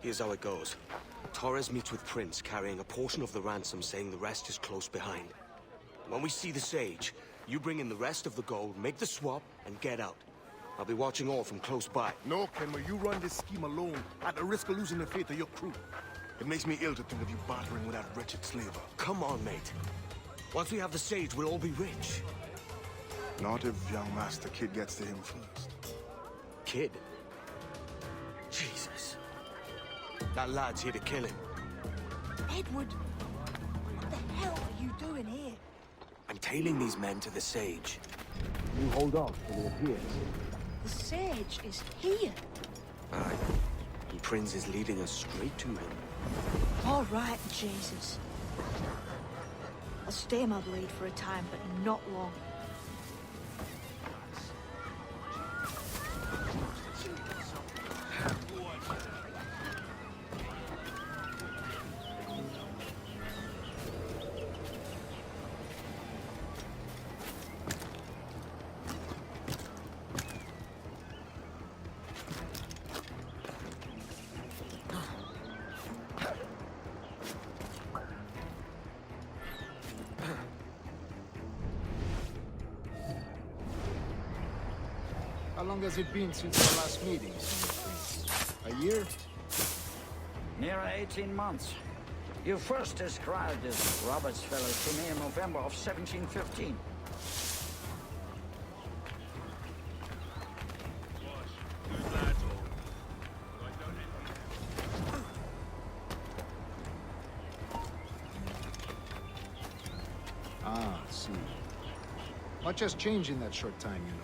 Here's how it goes. Torres meets with Prince, carrying a portion of the ransom, saying the rest is close behind. When we see the Sage, you bring in the rest of the gold, make the swap, and get out. I'll be watching all from close by. No, Kenway, you run this scheme alone, at the risk of losing the faith of your crew. It makes me ill to think of you bartering with that wretched slaver. Come on, mate. Once we have the Sage, we'll all be rich. Not if young Master Kid gets to him first. Kid? Jesus. That lad's here to kill him. Edward, what the hell are you doing here? I'm tailing these men to the Sage. You hold off till he appears. The Sage is here. Aye. And Prince is leading us straight to him. All right, Jesus. I'll stay my blade for a time, but not long. How long has it been since our last meeting, Senior Prince? A year? Near 18 months. You first described this Roberts fellow to me in November of 1715. Ah, see. Much has changed in that short time, you know.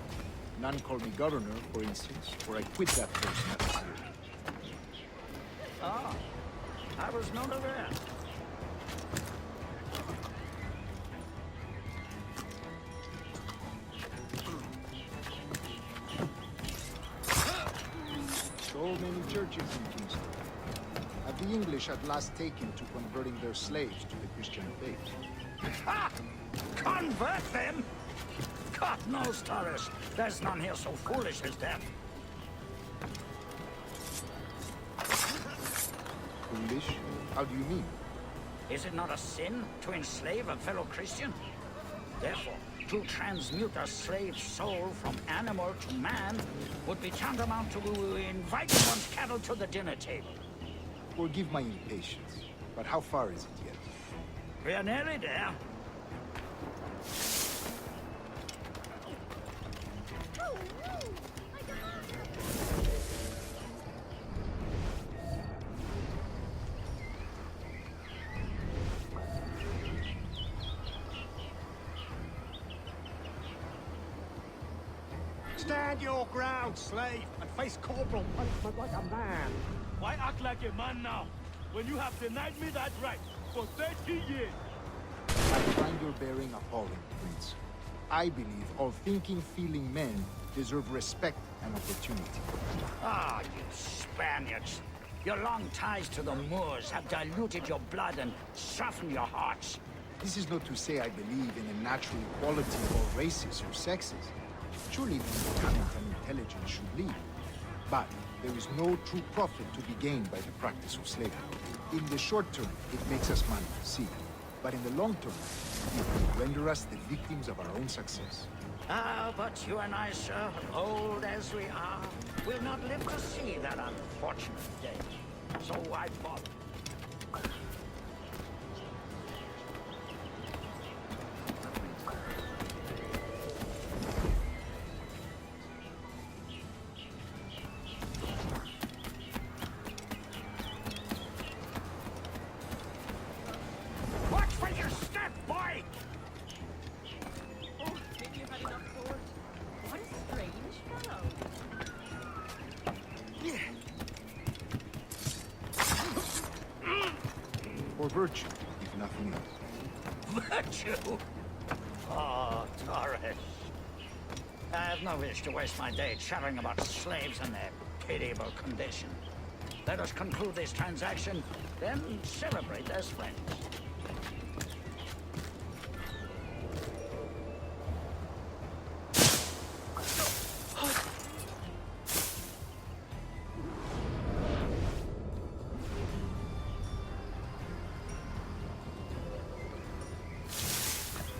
None call me governor, for instance, or I quit that post last year. Ah, I was not aware. So many churches in Kingston. Have the English at last taken to converting their slaves to the Christian faith? Ha! Convert them? God knows, Torres. There's none here so foolish as them. Foolish? How do you mean? Is it not a sin to enslave a fellow Christian? Therefore, to transmute a slave's soul from animal to man would be tantamount to inviting one's cattle to the dinner table. Forgive my impatience, but how far is it yet? We are nearly there. Stand your ground, slave, and face corporal punishment like a man. Why act like a man now, when you have denied me that right for 30 years? I find your bearing appalling, Prince. I believe all thinking, feeling men deserve respect and opportunity. Ah, you Spaniards. Your long ties to the Moors have diluted your blood and softened your hearts. This is not to say I believe in the natural equality of all races or sexes. Surely the talent and intelligence should lead. But there is no true profit to be gained by the practice of slavery. In the short term, it makes us money, see. But in the long term, it will render us the victims of our own success. Ah, but you and I, sir, old as we are, will not live to see that unfortunate day. So why bother? Watch where you step, boy! Oh, maybe you've had enough for it. What a strange fellow. For virtue, if nothing else. Virtue? Oh, Torres. I have no wish to waste my day chattering about slaves and their pitiable condition. Let us conclude this transaction, then celebrate as friends.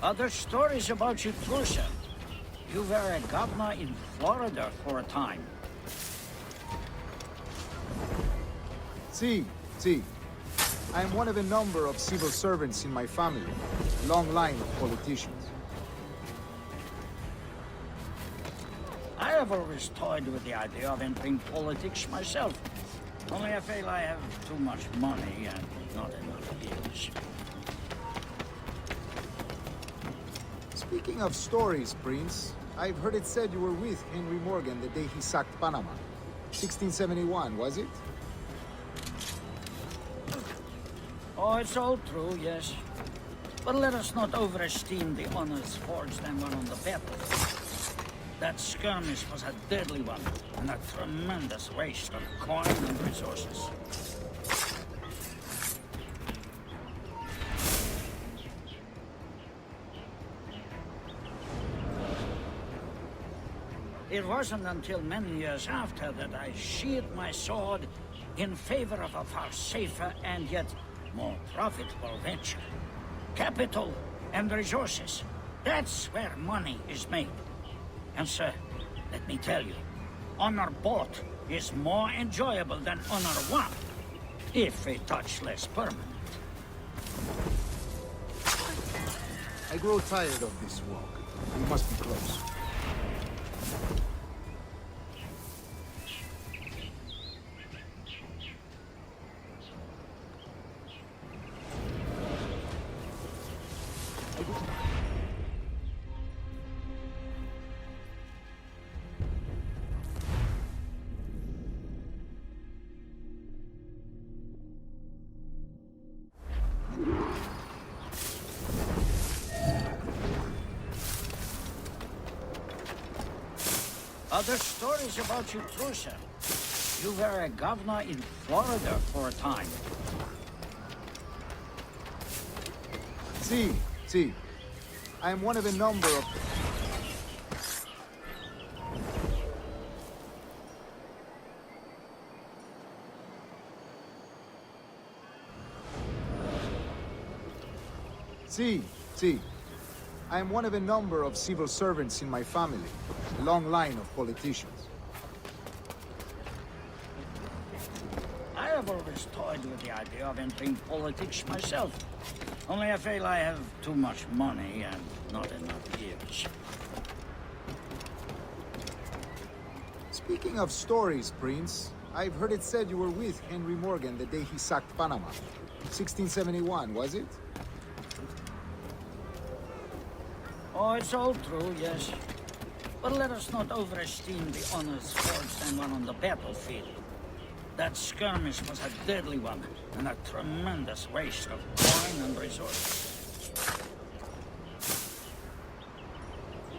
Other stories about you too, sir. You were a governor in Florida for a time. See. I am one of a number of civil servants in my family, a long line of politicians. I have always toyed with the idea of entering politics myself. Only I feel I have too much money and not enough years. Speaking of stories, Prince, I've heard it said you were with Henry Morgan the day he sacked Panama. 1671, was it? Oh, it's all true, yes. But let us not overesteem the honors forged and won on the battlefield. That skirmish was a deadly one, and a tremendous waste of coin and resources. It wasn't until many years after that I sheathed my sword in favor of a far safer and yet more profitable venture. Capital and resources. That's where money is made. And sir, let me tell you, honor bought is more enjoyable than honor won, if a touch less permanent. I grow tired of this walk. We must be close. Other stories about you too, sir. You were a governor in Florida for a time. See. I am one of a number of... See. I am one of a number of civil servants in my family, a long line of politicians. I have always toyed with the idea of entering politics myself. Only I feel I have too much money and not enough years. Speaking of stories, Prince, I've heard it said you were with Henry Morgan the day he sacked Panama. 1671, was it? Oh, it's all true, yes. But let us not overesteem the honors forged and won on the battlefield. That skirmish was a deadly one, and a tremendous waste of coin and resources.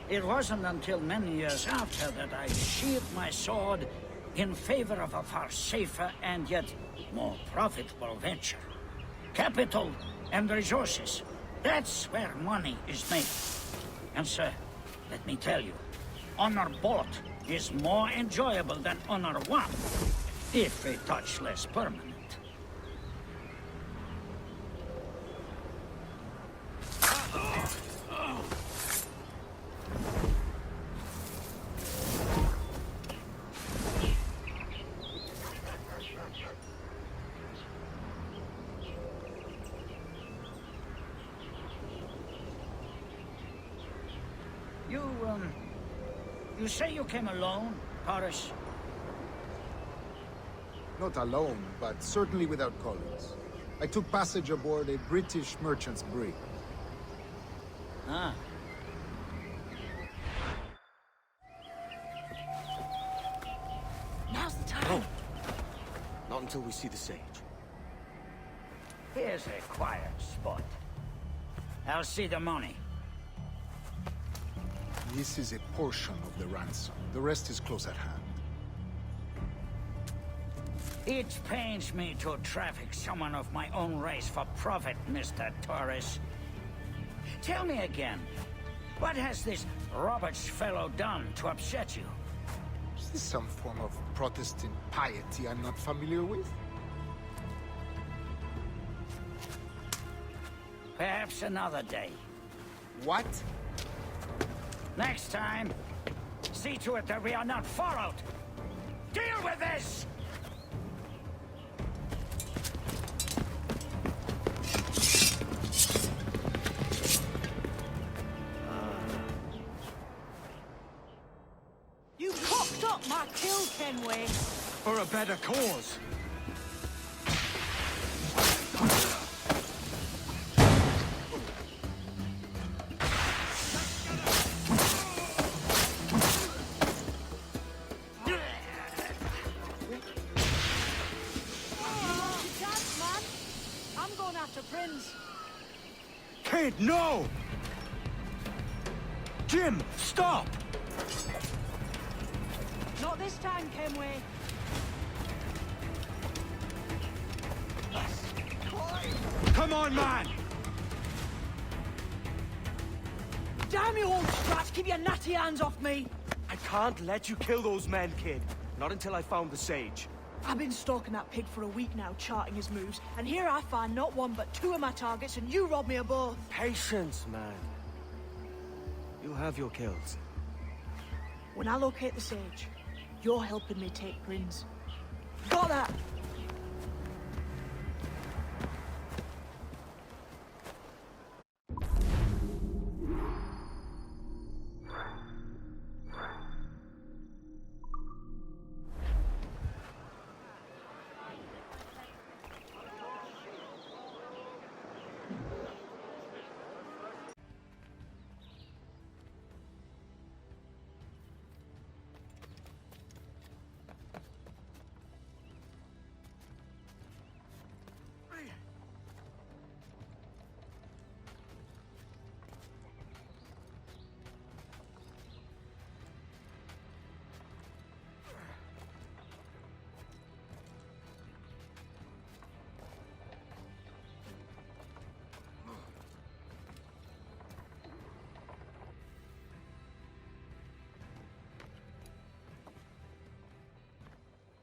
It wasn't until many years after that I sheathed my sword in favor of a far safer and yet more profitable venture. Capital and resources. That's where money is made. And sir, let me tell you, honor bought is more enjoyable than honor won, if a touch less permanent. You say you came alone, Paris? Not alone, but certainly without colleagues. I took passage aboard a British merchant's brig. Ah. Now's the time. No. Not until we see the sage. Here's a quiet spot. I'll see the money. This is a portion of the ransom. The rest is close at hand. It pains me to traffic someone of my own race for profit, Mr. Torres. Tell me again, what has this Roberts fellow done to upset you? Is this some form of Protestant piety I'm not familiar with? Perhaps another day. What? Next time, see to it that we are not followed. Deal with this! You cocked up my kill, Kenway. For a better cause. Kid, no! Jim, stop! Not this time, Kenway. Come on, man! Damn you, old strats! Keep your natty hands off me! I can't let you kill those men, kid. Not until I found the sage. I've been stalking that pig for a week now, charting his moves, and here I find not one but two of my targets, and you rob me of both. Patience, man. You'll have your kills. When I locate the sage, you're helping me take Prince. Got that?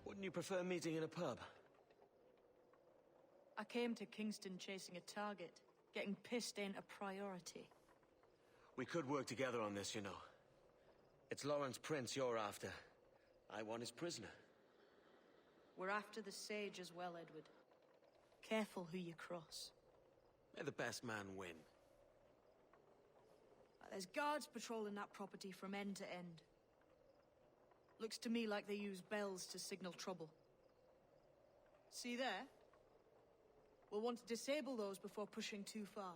Wouldn't you prefer meeting in a pub? I came to Kingston chasing a target. Getting pissed ain't a priority. We could work together on this, you know. It's Lawrence Prince you're after. I want his prisoner. We're after the sage as well, Edward. Careful who you cross. May the best man win. There's guards patrolling that property from end to end. Looks to me like they use bells to signal trouble. See there? We'll want to disable those before pushing too far.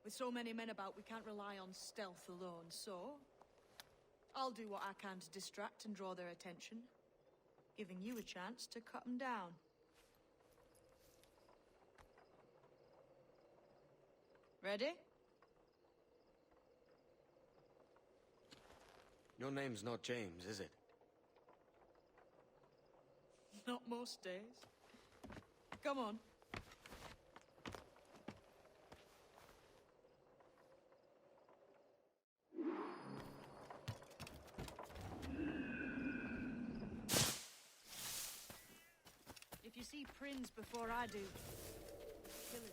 With so many men about, we can't rely on stealth alone, so... I'll do what I can to distract and draw their attention, giving you a chance to cut them down. Ready? Your name's not James, is it? Not most days. Come on. If you see Prince before I do, kill him.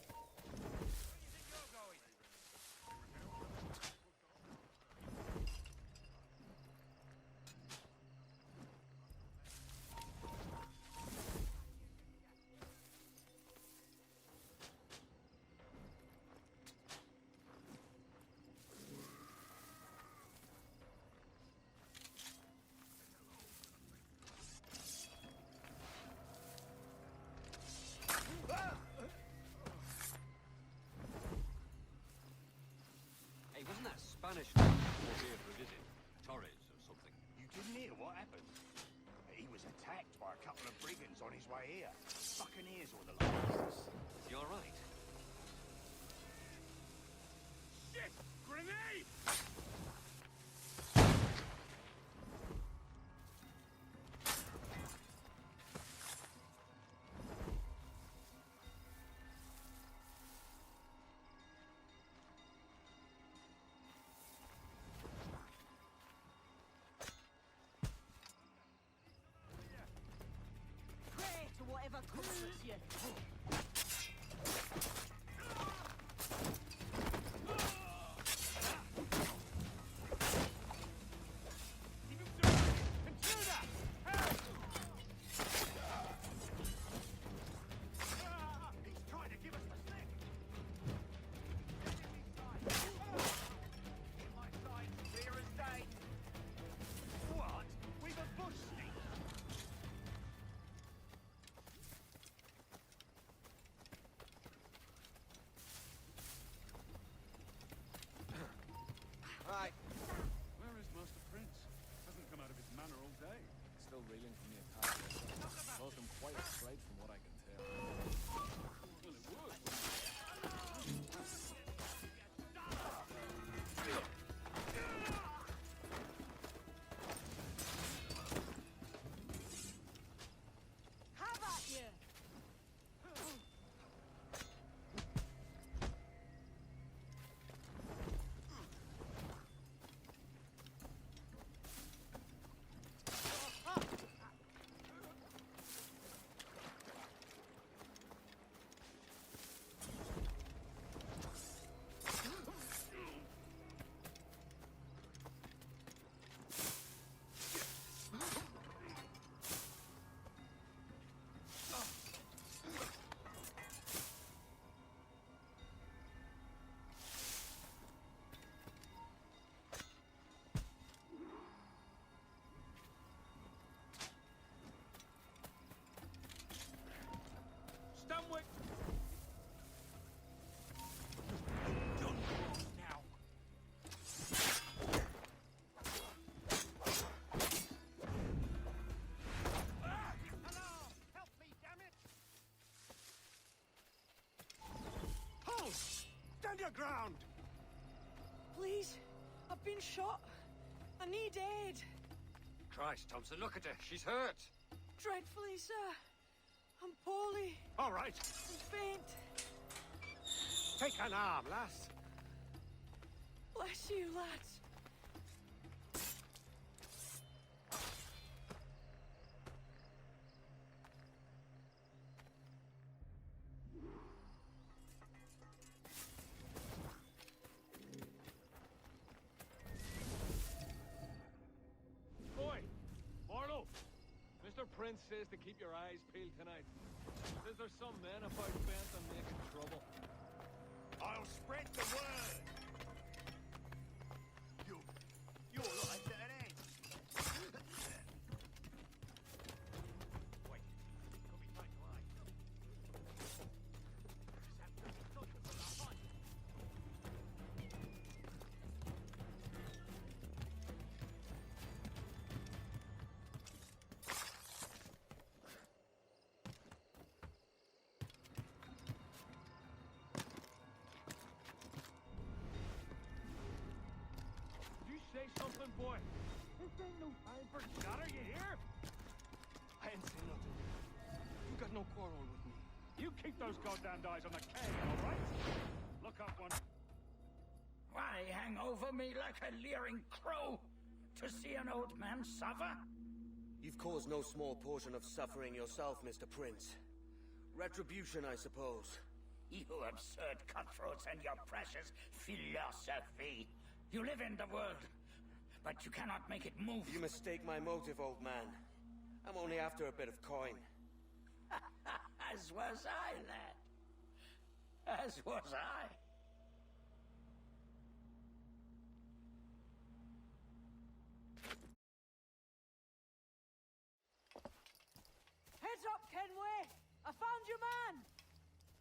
Wasn't that Spanish man was here for a visit? Torres or something? You didn't hear what happened? He was attacked by a couple of brigands on his way here. Buccaneers or the like. Is he all right? Shit! Grenade! Pray to whatever comforts you. manor all day. Still reeling from the attack. Caused them quite a scrape from what I can tell. Well, it would. Have at you! Stanwick! Done now. Hello! Help me, damn it! Halt! Stand your ground! Please, I've been shot. I need aid. Christ, Thompson, look at her. She's hurt. Dreadfully, sir. I'm poorly. All right. I'm faint. Take an arm, lass. Bless you, lads. Boy! Marlowe! Mr. Prince says to keep your eyes peeled tonight. Says there's some men about bent on making trouble. I'll spread the word! You're like an egg! Wait, could be time to hide. Just have to be talking for that fight. Did you say something, boy? This ain't no time for chatter, you hear? I ain't saying nothing. You got no quarrel with me. You keep those goddamn eyes on the keg, all right? Look up one. Why hang over me like a leering crow? To see an old man suffer? You've caused no small portion of suffering yourself, Mr. Prince. Retribution, I suppose. You absurd cutthroats and your precious philosophy. You live in the world, but you cannot make it move. You mistake my motive, old man. I'm only after a bit of coin. As was I, lad. As was I. Heads up, Kenway! I found your man!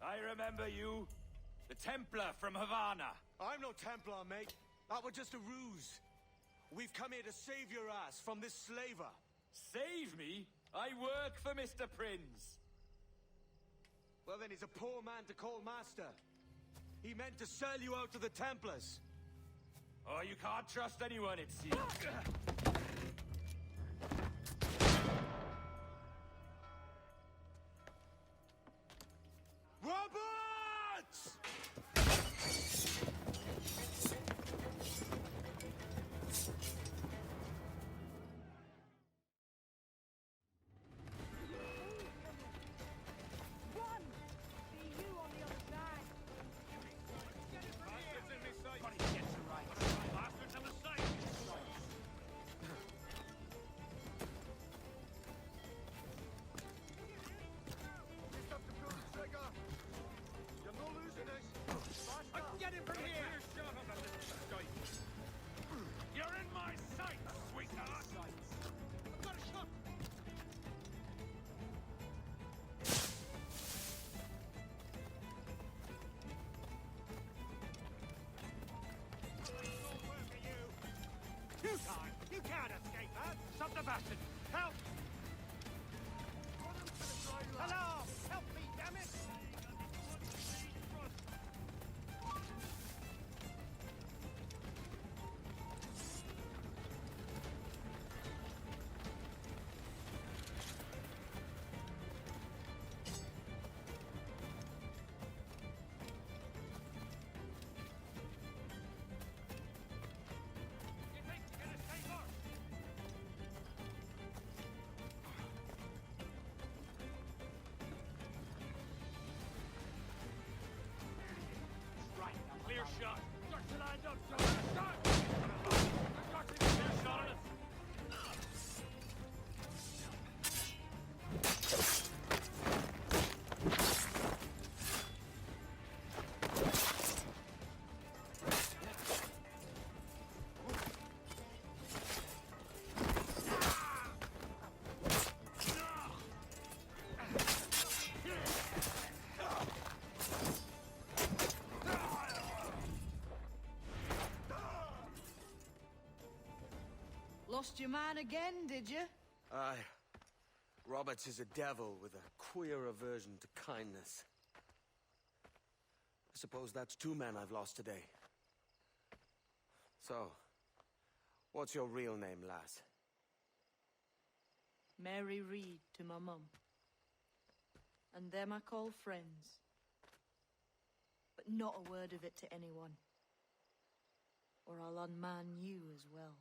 I remember you. The Templar from Havana. I'm no Templar, mate. That was just a ruse. We've come here to save your ass from this slaver. Save me? I work for Mr. Prince. Well, then he's a poor man to call master. He meant to sell you out to the Templars. Oh, you can't trust anyone, it seems. Roberts! Run! See you on the other side. Bastards in this sight. Money gets it right. Bastards in the sight. Lift up the gun, trigger. You're not losing this. I can get him from here. Clear shot on that little skite. You're in my sight, sweetheart. I've got a shot. You can't escape that! Stop the bat! Help! Hello! Help me, damn it! Clear shot. Start to line up, John. Start! Start to clear shot on us. Lost your man again, did you? Aye. Roberts is a devil with a queer aversion to kindness. I suppose that's 2 men I've lost today. So, what's your real name, lass? Mary Reed to my mum. And them I call friends. But not a word of it to anyone. Or I'll unman you as well.